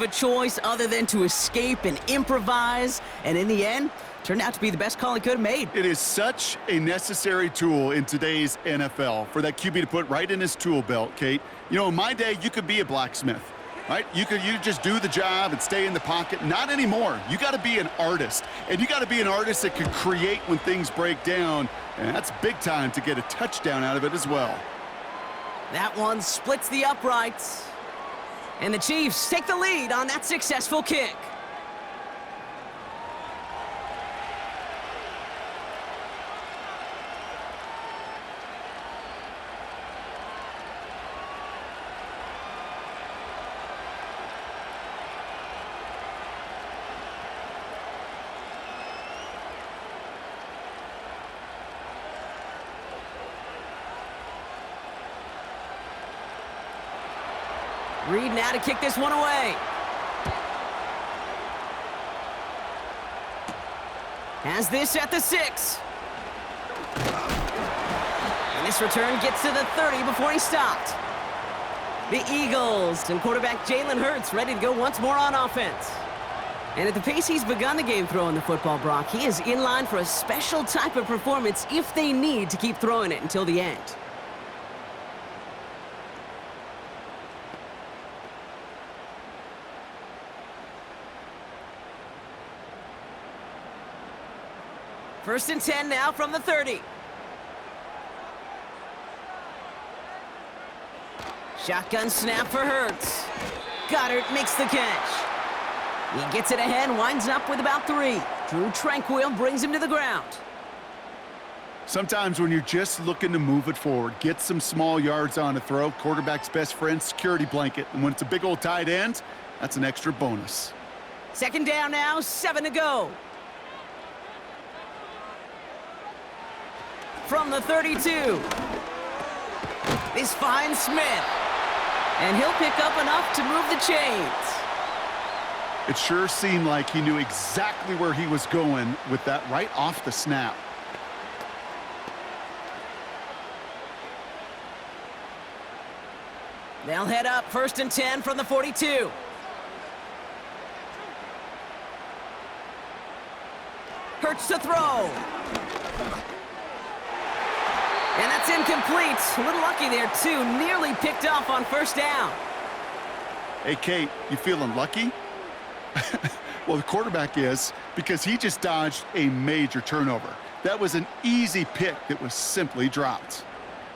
a choice other than to escape and improvise, and in the end, turned out to be the best call he could have made. It is such a necessary tool in today's NFL for that QB to put right in his tool belt, Kate. You know, in my day, you could be a blacksmith, right? You just do the job and stay in the pocket. Not anymore. You got to be an artist, and you got to be an artist that can create when things break down, and that's big time to get a touchdown out of it as well. That one splits the uprights. And the Chiefs take the lead on that successful kick. Reed now to kick this one away. Has this at the 6. And this return gets to the 30 before he stopped. The Eagles and quarterback Jalen Hurts ready to go once more on offense. And at the pace he's begun the game throwing the football, Brock, he is in line for a special type of performance if they need to keep throwing it until the end. First and 10 now from the 30. Shotgun snap for Hurts. Goddard makes the catch. He gets it ahead, winds up with about 3. Drew Tranquil brings him to the ground. Sometimes when you're just looking to move it forward, get some small yards on a throw, quarterback's best friend, security blanket. And when it's a big old tight end, that's an extra bonus. Second down now, 7 to go. From the 32. This finds Smith. And he'll pick up enough to move the chains. It sure seemed like he knew exactly where he was going with that right off the snap. They'll head up first and 10 from the 42. Hurts to throw. And that's incomplete. A little lucky there, too. Nearly picked off on first down. Hey, Kate, you feeling lucky? Well, the quarterback is, because he just dodged a major turnover. That was an easy pick that was simply dropped.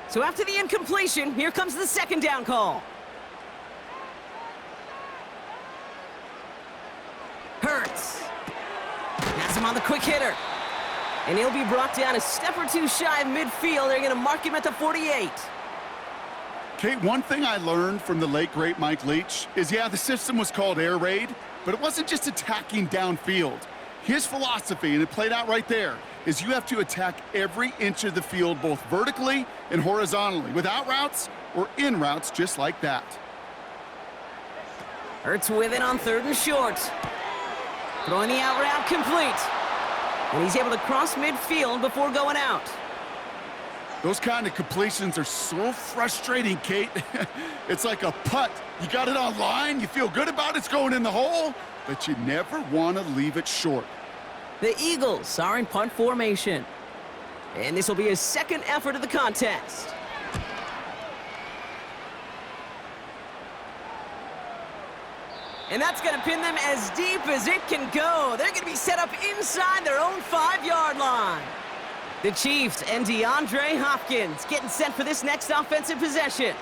So after the incompletion, here comes the second down call. Hurts. Has him on the quick hitter. And he'll be brought down a step or two shy of midfield. They're going to mark him at the 48. Kate, one thing I learned from the late, great Mike Leach is, yeah, the system was called air raid, but it wasn't just attacking downfield. His philosophy, and it played out right there, is you have to attack every inch of the field, both vertically and horizontally, without routes or in routes just like that. Hurts with it on 3rd and short. Throwing the out route complete. And he's able to cross midfield before going out. Those kind of completions are so frustrating, Kate. It's like a putt. You got it on line, you feel good about it's going in the hole, but you never want to leave it short. The Eagles are in punt formation. And this will be his second effort of the contest. And that's going to pin them as deep as it can go. They're going to be set up inside their own 5-yard line. The Chiefs and DeAndre Hopkins getting set for this next offensive possession.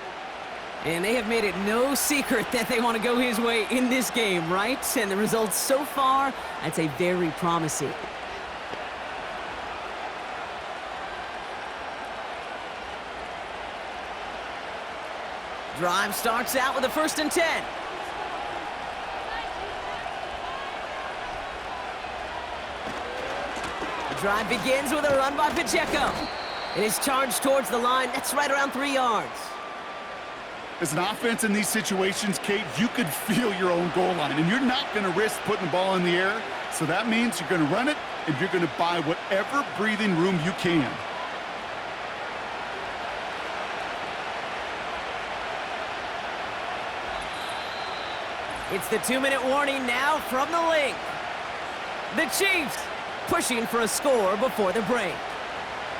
And they have made it no secret that they want to go his way in this game, right? And the results so far, I'd say very promising. Drive starts out with a 1st and 10. Drive begins with a run by Pacheco. And his charge towards the line, that's right around 3 yards. As an offense in these situations, Kate, you could feel your own goal line, and you're not going to risk putting the ball in the air. So that means you're going to run it, and you're going to buy whatever breathing room you can. It's the 2-minute warning now from the link. The Chiefs pushing for a score before the break.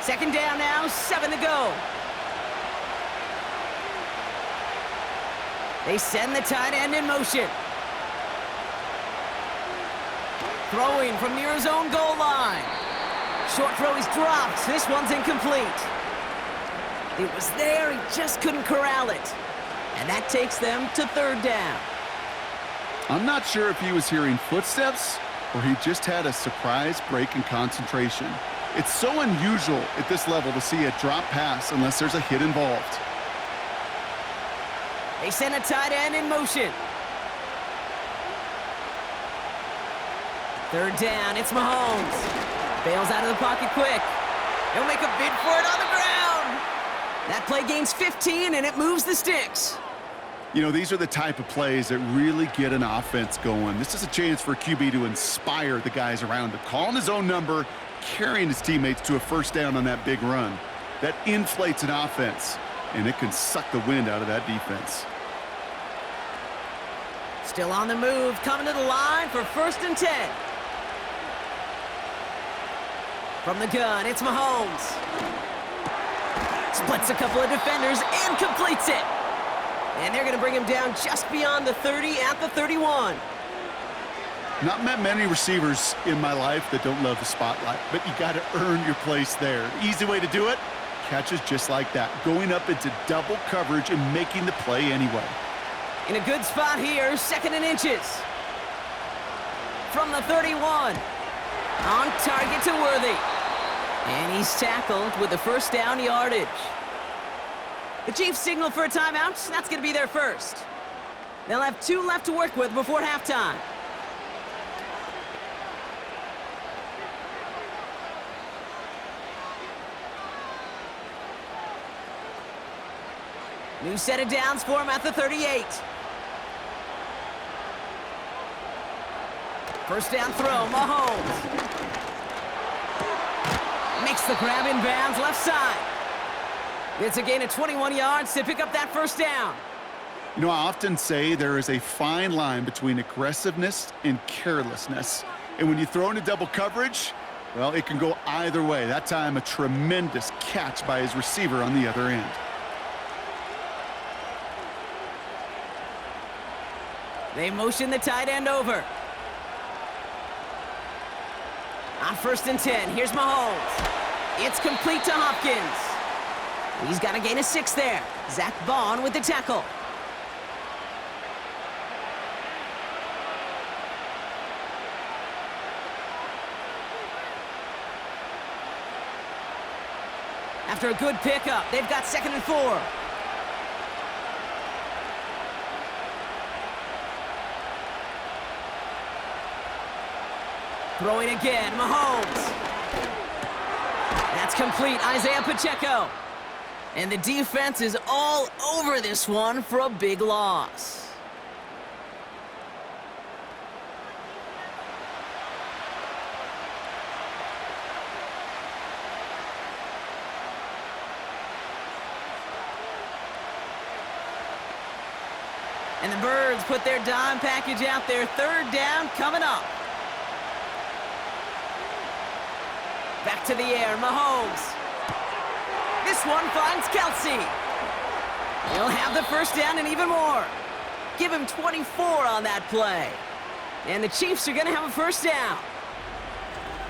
Second down now, 7 to go. They send the tight end in motion. Throwing from near his own goal line. Short throw is dropped. This one's incomplete. It was there, he just couldn't corral it. And that takes them to third down. I'm not sure if he was hearing footsteps or he just had a surprise break in concentration. It's so unusual at this level to see a drop pass unless there's a hit involved. They send a tight end in motion. Third down, it's Mahomes. Bails out of the pocket quick. He'll make a bid for it on the ground. That play gains 15, and it moves the sticks. You know, these are the type of plays that really get an offense going. This is a chance for QB to inspire the guys around him. Calling his own number, carrying his teammates to a first down on that big run. That inflates an offense, and it can suck the wind out of that defense. Still on the move, coming to the line for 1st and 10. From the gun, it's Mahomes. Splits a couple of defenders and completes it. And they're going to bring him down just beyond the 30 at the 31. Not met many receivers in my life that don't love the spotlight, but you got to earn your place there. Easy way to do it, catches just like that, going up into double coverage and making the play anyway. In a good spot here, 2nd and inches. From the 31. On target to Worthy. And he's tackled with the first down yardage. The Chiefs signal for a timeout. That's going to be their first. They'll have 2 left to work with before halftime. New set of downs for him at the 38. First down throw, Mahomes. Makes the grab in bounds, left side. It's a gain of 21 yards to pick up that first down. You know, I often say there is a fine line between aggressiveness and carelessness. And when you throw into double coverage, well, it can go either way. That time, a tremendous catch by his receiver on the other end. They motion the tight end over. On 1st and 10, here's Mahomes. It's complete to Hopkins. He's got a gain of 6 there. Zach Bond with the tackle. After a good pickup, they've got 2nd and 4. Throwing again, Mahomes. That's complete, Isaiah Pacheco. And the defense is all over this one for a big loss. And the Birds put their dime package out there. 3rd down coming up. Back to the air, Mahomes. This one finds Kelsey. He'll have the first down and even more. Give him 24 on that play. And the Chiefs are going to have a first down.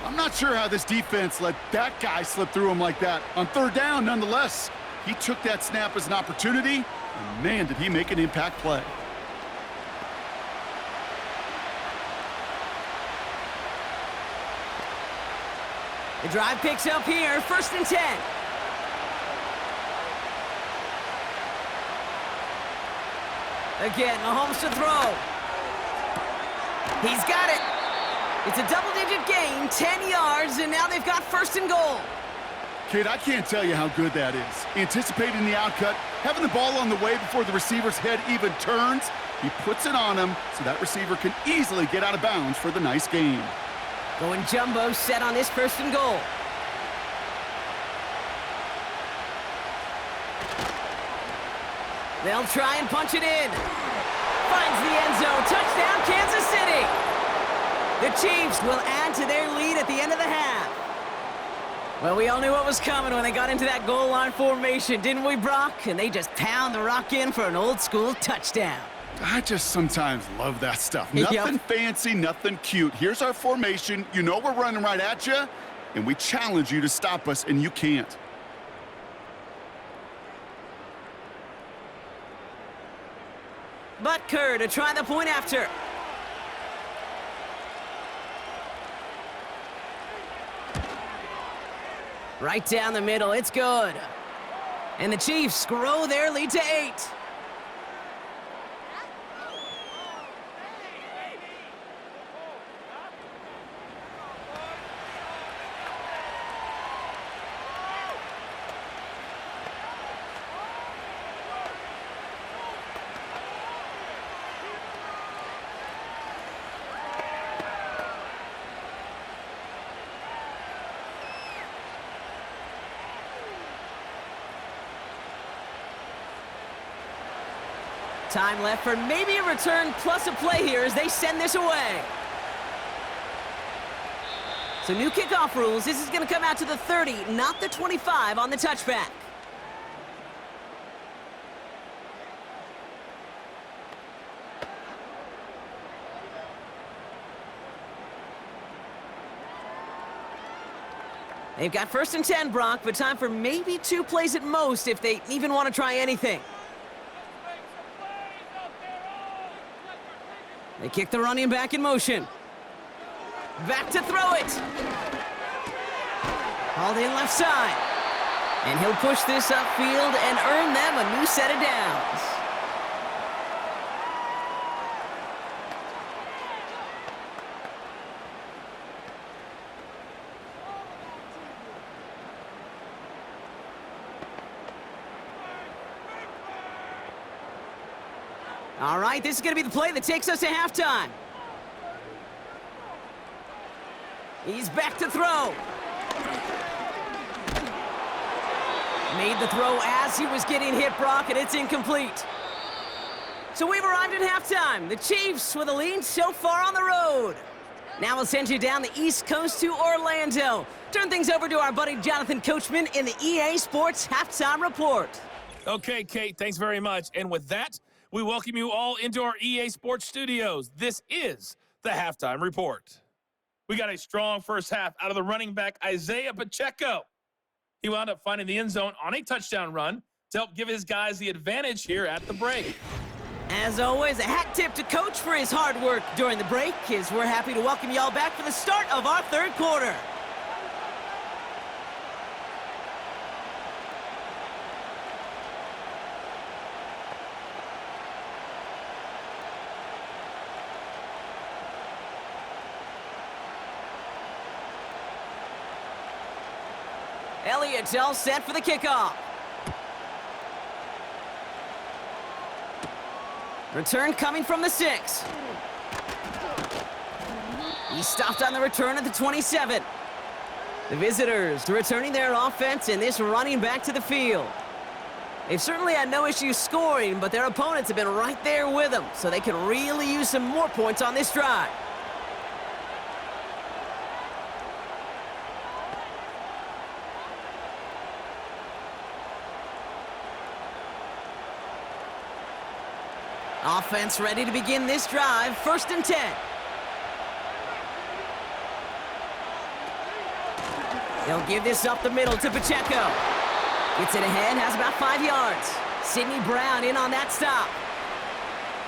I'm not sure how this defense let that guy slip through him like that. On 3rd down, nonetheless, he took that snap as an opportunity, and man, did he make an impact play. The drive picks up here, 1st and 10. Again, Mahomes to throw. He's got it. It's a double-digit gain, 10 yards, and now they've got 1st and goal. Kid, I can't tell you how good that is. Anticipating the outcut, having the ball on the way before the receiver's head even turns, he puts it on him so that receiver can easily get out of bounds for the nice gain. Going jumbo set on this 1st and goal. They'll try and punch it in. finds the end zone. Touchdown, Kansas City. The Chiefs will add to their lead at the end of the half. Well, we all knew what was coming when they got into that goal line formation, didn't we, Brock? And they just pound the rock in for an old-school touchdown. I just sometimes love that stuff. Nothing fancy, nothing cute. Here's our formation. You know we're running right at you, and we challenge you to stop us, and you can't. Butker to try the point after. Right down the middle, it's good. And the Chiefs grow their lead to 8. Time left for maybe a return plus a play here as they send this away. So new kickoff rules. This is going to come out to the 30, not the 25 on the touchback. They've got 1st and 10, Brock, but time for maybe 2 plays at most if they even want to try anything. They kick the running back in motion. Back to throw it. Hauled in left side. And he'll push this upfield and earn them a new set of downs. All right, this is going to be the play that takes us to halftime. He's back to throw. Made the throw as he was getting hit, Brock, and it's incomplete. So we've arrived at halftime. The Chiefs with a lead so far on the road. Now we'll send you down the East Coast to Orlando. Turn things over to our buddy Jonathan Coachman in the EA Sports Halftime Report. Okay, Kate, thanks very much. And with that, we welcome you all into our EA Sports studios. This is the Halftime Report. We got a strong first half out of the running back, Isaiah Pacheco. He wound up finding the end zone on a touchdown run to help give his guys the advantage here at the break. As always, a hat tip to Coach for his hard work during the break, as we're happy to welcome y'all back for the start of our third quarter. Elliott's all set for the kickoff. Return coming from the 6. He stopped on the return at the 27. The visitors returning their offense and this running back to the field. They've certainly had no issue scoring, but their opponents have been right there with them, so they can really use some more points on this drive. Offense ready to begin this drive. 1st and 10. They'll give this up the middle to Pacheco. Gets it ahead, has about 5 yards. Sidney Brown in on that stop.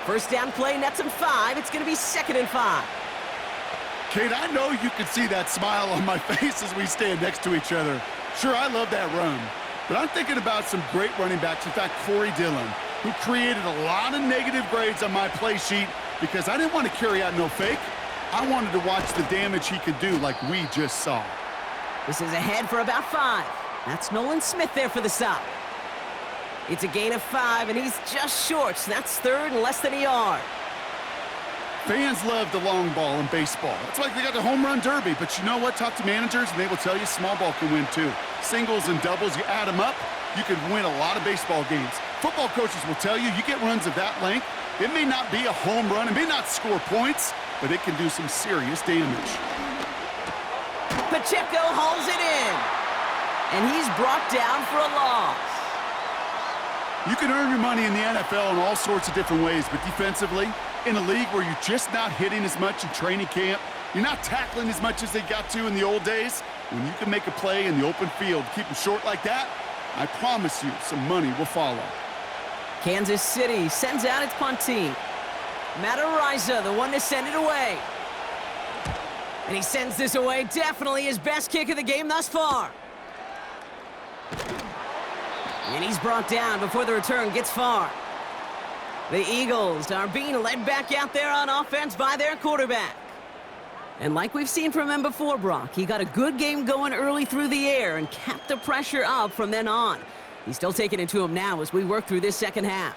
First down play, nets him 5. It's going to be 2nd and 5. Kate, I know you can see that smile on my face as we stand next to each other. Sure, I love that run. But I'm thinking about some great running backs. In fact, Corey Dillon, who created a lot of negative grades on my play sheet because I didn't want to carry out no fake. I wanted to watch the damage he could do like we just saw. This is ahead for about 5. That's Nolan Smith there for the stop. It's a gain of 5, and he's just short. So that's 3rd and less than a yard. Fans love the long ball in baseball. It's like they got the home run derby. But you know what? Talk to managers, and they will tell you small ball can win too. Singles and doubles, you add them up, you could win a lot of baseball games. Football coaches will tell you, you get runs of that length, It may not be a home run, it may not score points, but it can do some serious damage. Pacheco hauls it in. And he's brought down for a loss. You can earn your money in the NFL in all sorts of different ways, but defensively, in a league where you're just not hitting as much in training camp, you're not tackling as much as they got to in the old days, when you can make a play in the open field, keep them short like that, I promise you some money will follow. Kansas City sends out its punt team. Matt Ariza, the one to send it away. And he sends this away, definitely his best kick of the game thus far. And he's brought down before the return gets far. The Eagles are being led back out there on offense by their quarterback. And like we've seen from him before, Brock, he got a good game going early through the air and kept the pressure up from then on. He's still taking it to him now as we work through this second half.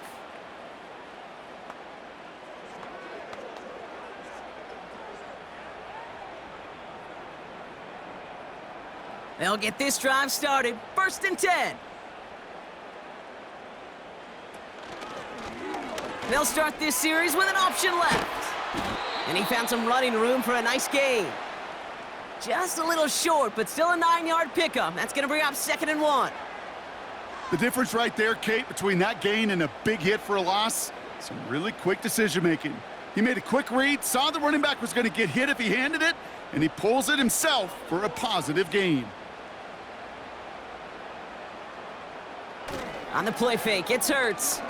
They'll get this drive started. 1st and 10. They'll start this series with an option left. And he found some running room for a nice gain. Just a little short, but still a 9-yard pickup. That's going to bring up 2nd and 1. The difference right there, Kate, between that gain and a big hit for a loss, some really quick decision-making. He made a quick read, saw the running back was going to get hit if he handed it, and he pulls it himself for a positive gain. On the play fake, it's Hurts.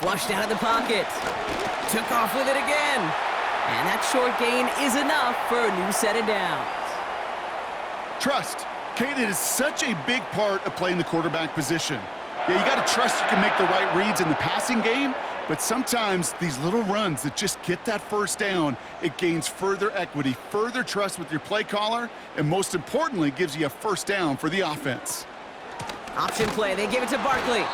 Flushed out of the pocket. Took off with it again. And that short gain is enough for a new set of downs. Trust. Kate, it is such a big part of playing the quarterback position. Yeah, you got to trust you can make the right reads in the passing game, but sometimes these little runs that just get that first down, it gains further equity, further trust with your play caller, and most importantly, gives you a first down for the offense. Option play, they give it to Barkley.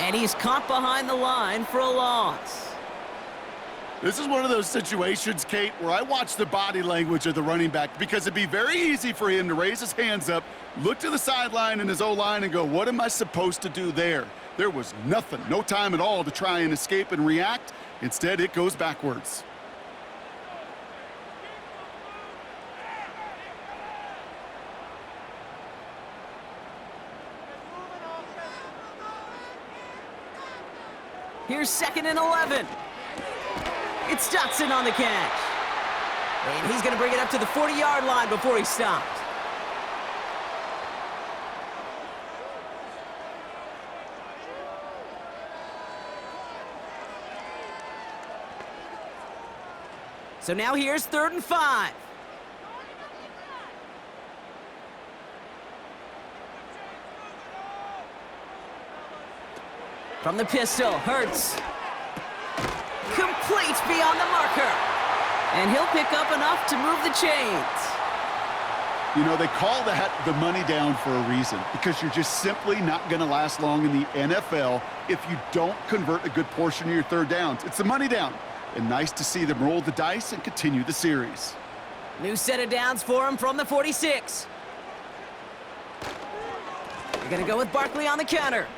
And he's caught behind the line for a loss. This is one of those situations, Kate, where I watch the body language of the running back because it'd be very easy for him to raise his hands up, look to the sideline and his O-line and go, what am I supposed to do there? There was nothing, no time at all to try and escape and react. Instead, it goes backwards. Here's 2nd and 11. It's Dotson on the catch. And he's going to bring it up to the 40-yard line before he stopped. So now here's 3rd and 5. From the pistol, Hurts. Complete beyond the marker. And he'll pick up enough to move the chains. You know, they call that the money down for a reason, because you're just simply not going to last long in the NFL if you don't convert a good portion of your third downs. It's the money down. And nice to see them roll the dice and continue the series. New set of downs for him from the 46. They're going to go with Barkley on the counter.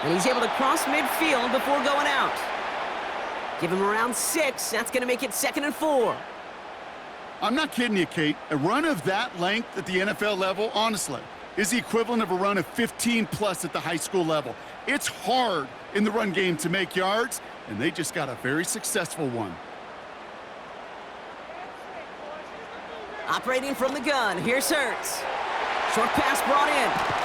And he's able to cross midfield before going out. Give him around 6. That's going to make it 2nd and 4. I'm not kidding you, Kate. A run of that length at the NFL level, honestly, is the equivalent of a run of 15-plus at the high school level. It's hard in the run game to make yards, and they just got a very successful one. Operating from the gun, here's Hurts. Short pass brought in.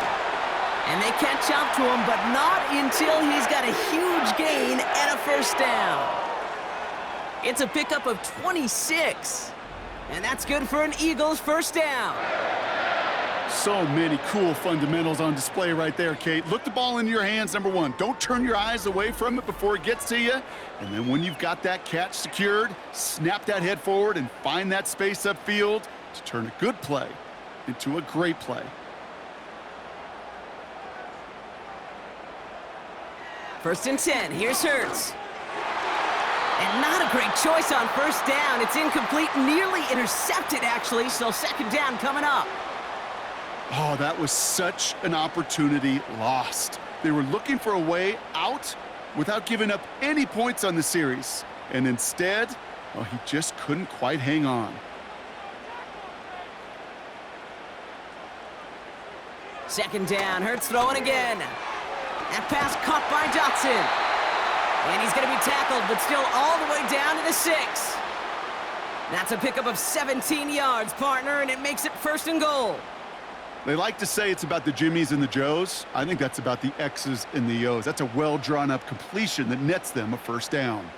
And they catch up to him, but not until he's got a huge gain and a first down. It's a pickup of 26. And that's good for an Eagles first down. So many cool fundamentals on display right there, Kate. Look the ball into your hands, number one. Don't turn your eyes away from it before it gets to you. And then when you've got that catch secured, snap that head forward and find that space upfield to turn a good play into a great play. 1st and 10, here's Hurts. And not a great choice on first down. It's incomplete, nearly intercepted, actually, so 2nd down coming up. Oh, that was such an opportunity lost. They were looking for a way out, without giving up any points on the series. And instead, well, he just couldn't quite hang on. Second down, Hurts throwing again. That pass caught by Dotson. And he's going to be tackled, but still all the way down to the 6. That's a pickup of 17 yards, partner, and it makes it 1st and goal. They like to say it's about the Jimmies and the Joes. I think that's about the X's and the O's. That's a well-drawn-up completion that nets them a 1st down.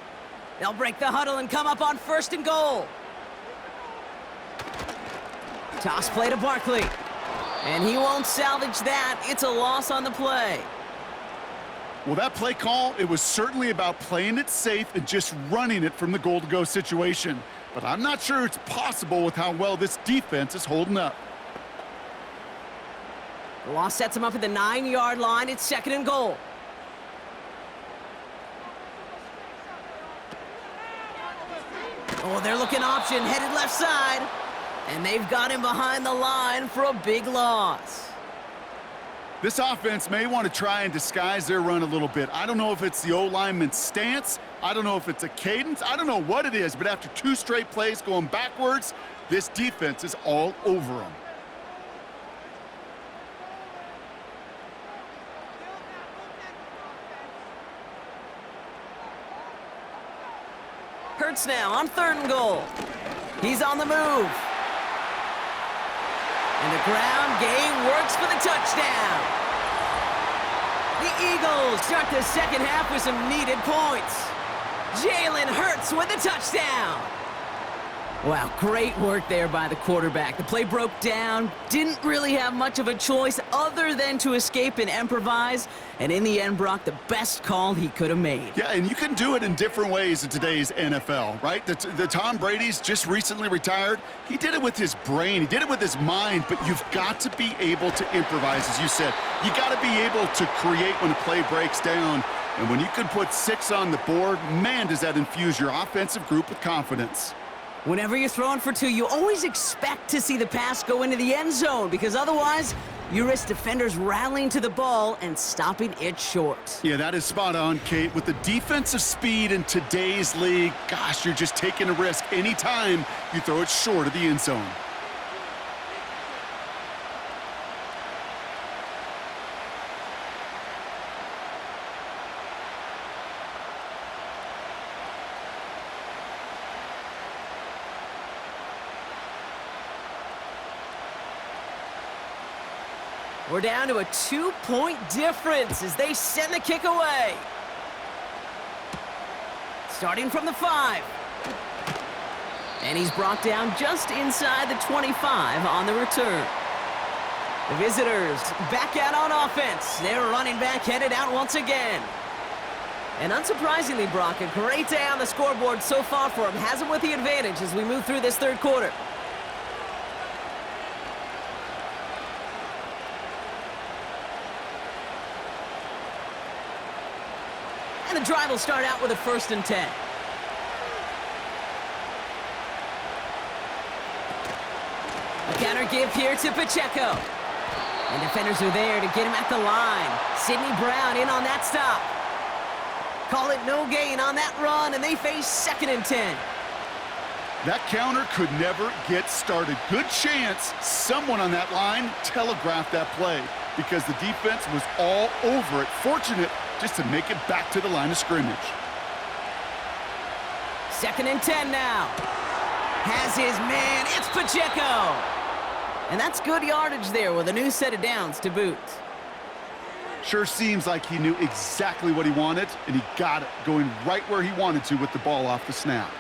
They'll break the huddle and come up on 1st and goal. Toss play to Barkley. And he won't salvage that. It's a loss on the play. Well, that play call, it was certainly about playing it safe and just running it from the goal-to-go situation. But I'm not sure it's possible with how well this defense is holding up. The loss sets him up at the 9-yard line. It's 2nd and goal. Oh, they're looking option, headed left side. And they've got him behind the line for a big loss. This offense may want to try and disguise their run a little bit. I don't know if it's the O-lineman's stance. I don't know if it's a cadence. I don't know what it is, but after 2 straight plays going backwards, this defense is all over them. Hurts now on 3rd and goal. He's on the move. And the ground game works for the touchdown. The Eagles start the 2nd half with some needed points. Jalen Hurts with a touchdown. Wow, great work there by the quarterback. The play broke down, didn't really have much of a choice other than to escape and improvise, and in the end, Brock, the best call he could have made. Yeah, and you can do it in different ways in today's NFL, right? The Tom Brady's just recently retired. He did it with his brain. He did it with his mind, but you've got to be able to improvise, as you said. You got to be able to create when a play breaks down, and when you can put 6 on the board, man, does that infuse your offensive group with confidence. Whenever you're throwing for 2, you always expect to see the pass go into the end zone because otherwise you risk defenders rallying to the ball and stopping it short. Yeah, that is spot on, Kate. With the defensive speed in today's league, gosh, you're just taking a risk anytime you throw it short of the end zone. We're down to a 2-point difference as they send the kick away. Starting from the 5. And he's brought down just inside the 25 on the return. The visitors back out on offense. Their running back headed out once again. And unsurprisingly, Brock, a great day on the scoreboard so far for him. Has him with the advantage as we move through this 3rd quarter. And the drive will start out with a 1st and 10. A counter give here to Pacheco. And defenders are there to get him at the line. Sidney Brown in on that stop. Call it no gain on that run, and they face 2nd and 10. That counter could never get started. Good chance someone on that line telegraphed that play because the defense was all over it. Fortunate just to make it back to the line of scrimmage. 2nd and 10 now. Has his man. It's Pacheco. And that's good yardage there with a new set of downs to boot. Sure seems like he knew exactly what he wanted, and he got it, going right where he wanted to with the ball off the snap.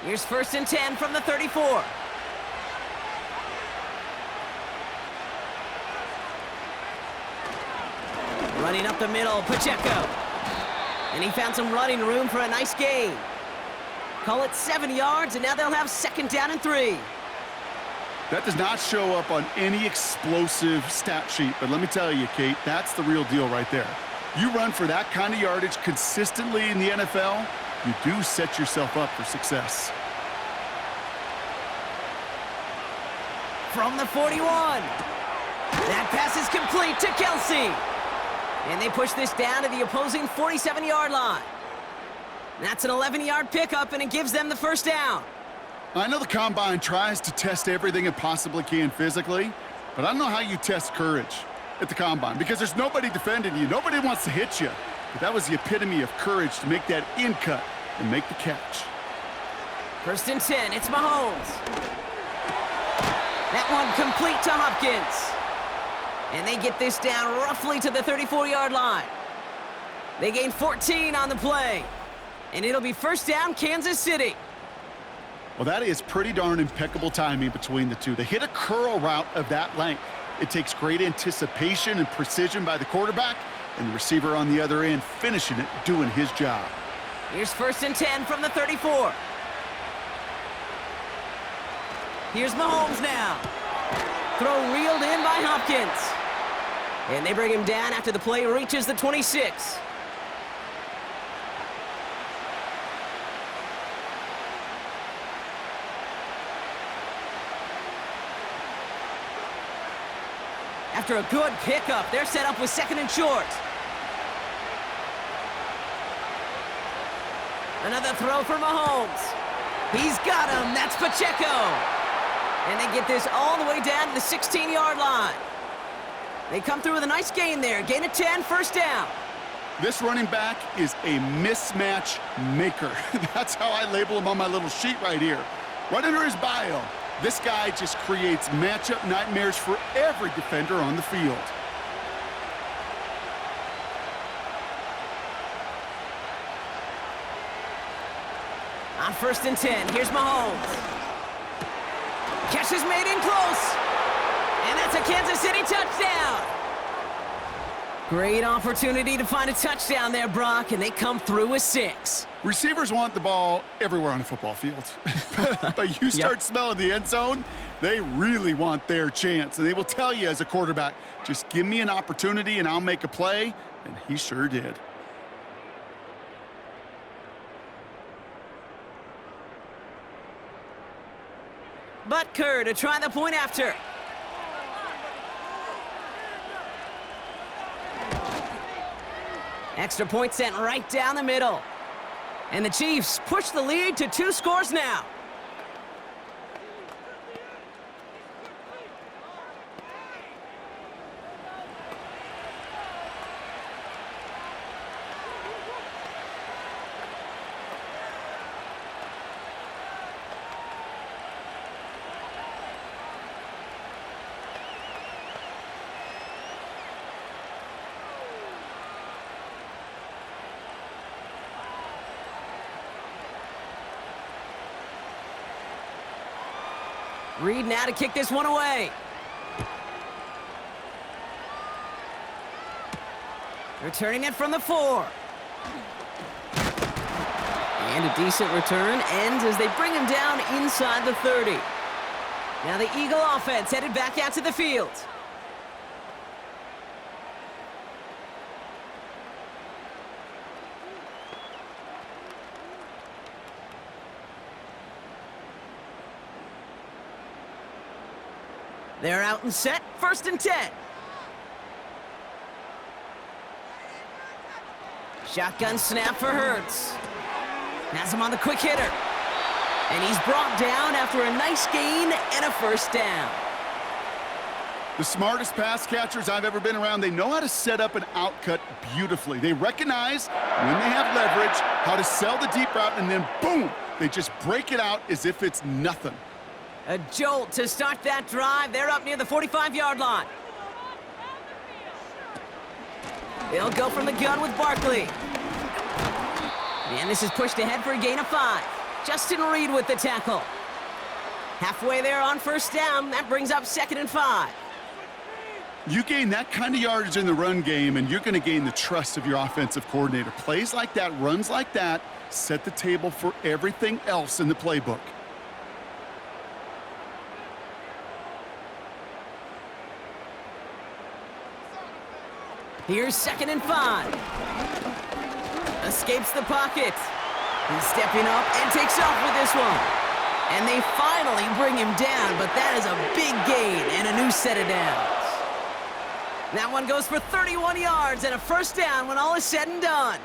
Here's 1st and 10 from the 34. Running up the middle, Pacheco. And he found some running room for a nice gain. Call it 7 yards, and now they'll have 2nd down and 3. That does not show up on any explosive stat sheet, but let me tell you, Kate, that's the real deal right there. You run for that kind of yardage consistently in the NFL, you do set yourself up for success. From the 41. That pass is complete to Kelsey. And they push this down to the opposing 47-yard line. That's an 11-yard pickup, and it gives them the first down. I know the Combine tries to test everything it possibly can physically, but I don't know how you test courage at the Combine because there's nobody defending you. Nobody wants to hit you. But that was the epitome of courage to make that in cut and make the catch. 1st and 10, it's Mahomes. That one complete to Hopkins. And they get this down roughly to the 34-yard line. They gain 14 on the play. And it'll be first down, Kansas City. Well, that is pretty darn impeccable timing between the two. They hit a curl route of that length. It takes great anticipation and precision by the quarterback, and the receiver on the other end finishing it, doing his job. Here's 1st and 10 from the 34. Here's Mahomes now. Throw reeled in by Hopkins. And they bring him down after the play reaches the 26. After a good pickup, they're set up with 2nd and short. Another throw for Mahomes. He's got him. That's Pacheco. And they get this all the way down to the 16-yard line. They come through with a nice gain there. Gain of 10, first down. This running back is a mismatch maker. That's how I label him on my little sheet right here. Right under his bio, this guy just creates matchup nightmares for every defender on the field. On 1st and 10, here's Mahomes. Catch is made in close. And that's a Kansas City touchdown. Great opportunity to find a touchdown there, Brock, and they come through with 6. Receivers want the ball everywhere on a football field. But you start smelling the end zone, they really want their chance. And they will tell you as a quarterback, just give me an opportunity and I'll make a play. And he sure did. Butker to try the point after. Extra point sent right down the middle. And the Chiefs push the lead to 2 scores now. Reed now to kick this one away. Returning it from the 4. And a decent return ends as they bring him down inside the 30. Now the Eagle offense headed back out to the field. They're out and set, 1st and 10. Shotgun snap for Hurts. Has him on the quick hitter. And he's brought down after a nice gain and a first down. The smartest pass catchers I've ever been around, they know how to set up an outcut beautifully. They recognize when they have leverage, how to sell the deep route, and then boom, they just break it out as if it's nothing. A jolt to start that drive. They're up near the 45-yard line. They'll go from the gun with Barkley. And this is pushed ahead for a gain of 5. Justin Reed with the tackle. Halfway there on first down. That brings up 2nd and 5. You gain that kind of yardage in the run game, and you're going to gain the trust of your offensive coordinator. Plays like that, runs like that, set the table for everything else in the playbook. Here's 2nd and 5. Escapes the pocket. He's stepping up and takes off with this one. And they finally bring him down, but that is a big gain and a new set of downs. That one goes for 31 yards and a first down when all is said and done.